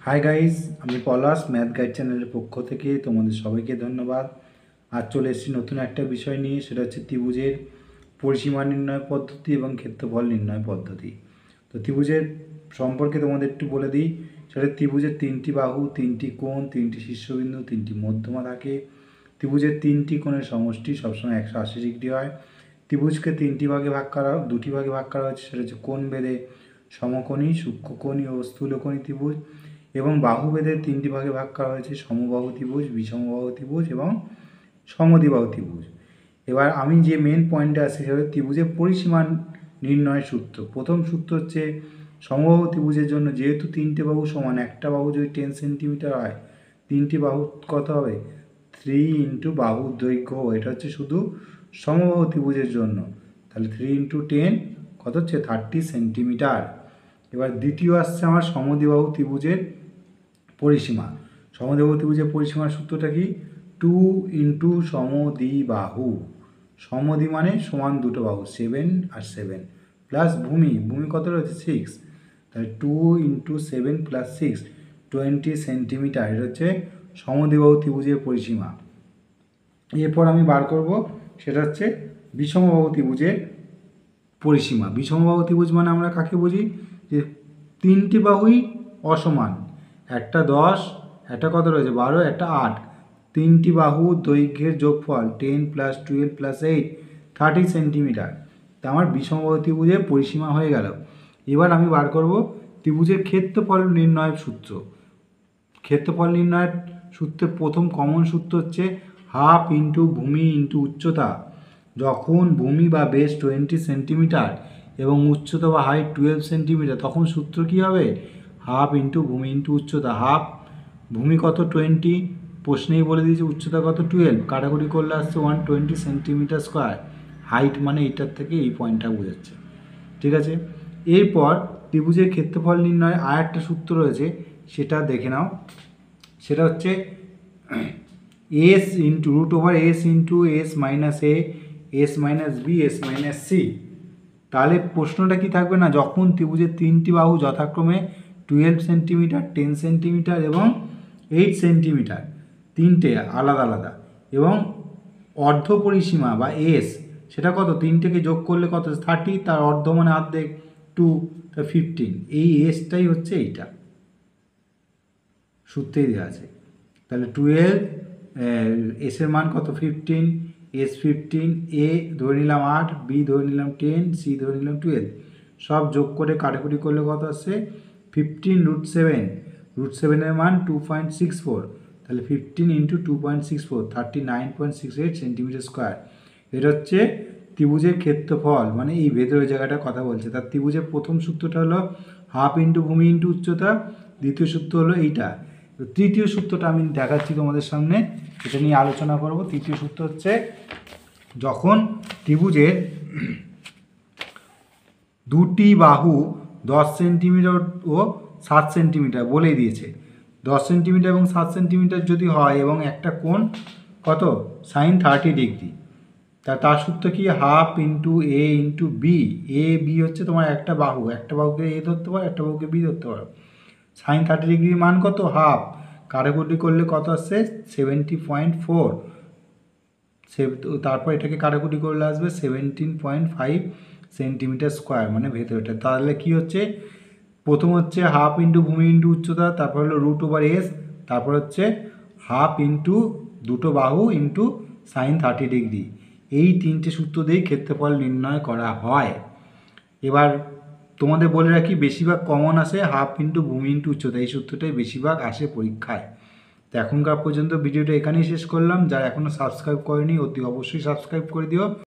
Hi guys, আমি পলাশ math guide চ্যানেলের পক্ষ থেকে তোমাদের সবাইকে ধন্যবাদ। আজ চলে এসেছি নতুন একটা বিষয় নিয়ে, সেটা হচ্ছে ত্রিভুজের পরিসীমা নির্ণয় পদ্ধতি এবং ক্ষেত্রফল নির্ণয় পদ্ধতি। তো ত্রিভুজের সম্পর্কে তোমাদের একটু বলে দিই। সেটা ত্রিভুজের তিনটি বাহু, তিনটি কোণ, তিনটি শীর্ষবিন্দু, তিনটি মধ্যমা থাকে। ত্রিভুজের তিনটি কোণের সমষ্টি সবসময় 180 ডিগ্রি হয়। ত্রিভুজকে দুটি ভাগে ভাগ করা হয়েছে, সেটা হচ্ছে কোণ ভেদে সমকোণী, সূক্ষ্মকোণী ও স্থূলকোণী ত্রিভুজ। এবং বাহুভেদে তিনটি ভাগে ভাগ করা হয়েছে, সমবাহু ত্রিভুজ, বিষমবাহু ত্রিভুজ এবং সমদ্বিবাহু ত্রিভুজ। এবার আমি যে মেন পয়েন্টে আসি সেটা হচ্ছে ত্রিভুজের পরিসীমা নির্ণয় সূত্র। প্রথম সূত্র হচ্ছে সমবাহু ত্রিভুজের জন্য যেহেতু তিনটে বাহু সমান, একটা বাহু যদি 10 সেন্টিমিটার হয়, তিনটি বাহু কত হবে? 3 ইন্টু বাহুর দৈর্ঘ্য। এটা হচ্ছে শুধু সমবাহু ত্রিভুজের জন্য। তাহলে 3 ইন্টু 10 কত হচ্ছে? 30 সেন্টিমিটার। এবার দ্বিতীয় আসছে আমার সমদ্বিবাহু ত্রিভুজের পরিসীমা। সমদ্বিবাহু ত্রিভুজের পরিসীমার সূত্রটা কি? 2 ইন্টু সমদ্বিবাহু। সমদ্বি মানে সমান দুটো বাহু, 7 আর 7 প্লাস ভূমি কত রয়েছে? 6। তাহলে 2 ইন্টু 7 প্লাস 6, 20 সেন্টিমিটার। এটা হচ্ছে সমদ্বিবাহু ত্রিভুজের পরিসীমা। এরপর আমি বার করব সেটা হচ্ছে বিষমবাহু ত্রিভুজের পরিসীমা। বিষমবাহু ত্রিভুজ মানে আমরা কাকে বুঝি? যে তিনটি বাহুই অসমান, একটা 10, একটা কত রয়েছে? 12, একটা 8। তিনটি বাহু দৈর্ঘ্যের যোগফল 10 প্লাস 12 প্লাস 8, 30 সেন্টিমিটার। তা আমার বিষমবাহু ত্রিভুজের পরিসীমা হয়ে গেল। এবার আমি বার করব ত্রিভুজের ক্ষেত্রফল নির্ণয়ের সূত্র। ক্ষেত্রফল নির্ণয়ের সূত্রের প্রথম কমন সূত্র হচ্ছে হাফ ইন্টু ভূমি ইন্টু উচ্চতা। যখন ভূমি বা বেস 20 সেন্টিমিটার এবং উচ্চতা বা হাইট 12 সেন্টিমিটার, তখন সূত্র কী হবে? হাফ ইন্টু ভূমি ইন্টু উচ্চতা। হাফ, ভূমি কত? 20, প্রশ্নেই বলে দিয়েছে উচ্চতা কত? 12, কাটাকুটি করলে আসছে 120 সেন্টিমিটার স্কোয়ার। হাইট মানে এইটার থেকে এই পয়েন্টটা বোঝাচ্ছে। ঠিক আছে, এরপর ত্রিভুজের ক্ষেত্রফল নির্ণয় আর একটা সূত্র রয়েছে, সেটা দেখে নাও। সেটা হচ্ছে S into root over S into S minus A, S minus B, S minus C. তাহলে প্রশ্নটা কি থাকবে না? যখন ত্রিভুজের তিনটি বাহু যথাক্রমে 12 সেন্টিমিটার, 10 সেন্টিমিটার এবং 8 সেন্টিমিটার, তিনটে আলাদা আলাদা, এবং অর্ধ পরিসীমা বা এস সেটা কত? তিনটেকে যোগ করলে কত? 30, তার অর্ধ মানে অর্ধেক 2, তা 15। এই এসটাই হচ্ছে এইটা, সূত্রেই দেওয়া আছে। তাহলে 12, এসের মান কত? 15, এস 15, এ ধরে নিলাম 8, বি ধরে নিলাম 10, সি ধরে নিলাম 12। সব যোগ করে কাটাকুটি করলে কত আসছে? 15 রুট 7। রুট 7-এর মান 2.64। তাহলে 15 ইন্টু 2.64, 39.68 সেন্টিমিটার স্কোয়ার। এটা হচ্ছে ত্রিভুজের ক্ষেত্রফল, মানে এই ভেতরের জায়গাটার কথা বলছে। তার ত্রিভুজের প্রথম সূত্রটা হলো হাফ ইন্টু ভূমি ইন্টু উচ্চতা, দ্বিতীয় সূত্র হলো এইটা। তো তৃতীয় সূত্রটা আমি দেখাচ্ছি তোমাদের সামনে, এটা নিয়ে আলোচনা করব। তৃতীয় সূত্র হচ্ছে যখন ত্রিভুজের দুটি বাহু 10 সেন্টিমিটার ও 7 সেন্টিমিটার বলেই দিয়েছে। 10 সেন্টিমিটার এবং 7 সেন্টিমিটার যদি হয় এবং একটা কোণ কত? Sine 30 degree. তার সূত্র কি? Half into A into B. A B হচ্ছে তোমার একটা বাহু, একটা বাহুকে এ ধরতে পারো, একটা বাহুকে বি ধরতে পারো। সাইন 30 ডিগ্রির মান কত? হাফ। কাটাকুটি করলে কত আসছে? 70.4। তারপর এটাকে কাটাকুটি করলে আসবে 17.5 সেন্টিমিটার স্কোয়ার, মানে ভেতরটা। তাহলে কি হচ্ছে? প্রথম হচ্ছে হাফ ইন্টু ভূমি ইন্টু উচ্চতা, তারপর হলো রুট ওভার এস, তারপর হচ্ছে হাফ ইন্টু দুটো বাহু ইন্টু সাইন 30 ডিগ্রি। এই তিনটে সূত্র দিয়েই ক্ষেত্রফল নির্ণয় করা হয়। এবার তোমাদের বলে রাখি, বেশিরভাগ কমন আসে হাফ ইন্টু ভূমি ইন্টু উচ্চতা, এই সূত্রটাই বেশিরভাগ আসে পরীক্ষায়। তো এখনকার পর্যন্ত ভিডিওটা এখানেই শেষ করলাম। যারা এখনও সাবস্ক্রাইব করেনি অতি অবশ্যই সাবস্ক্রাইব করে দিও।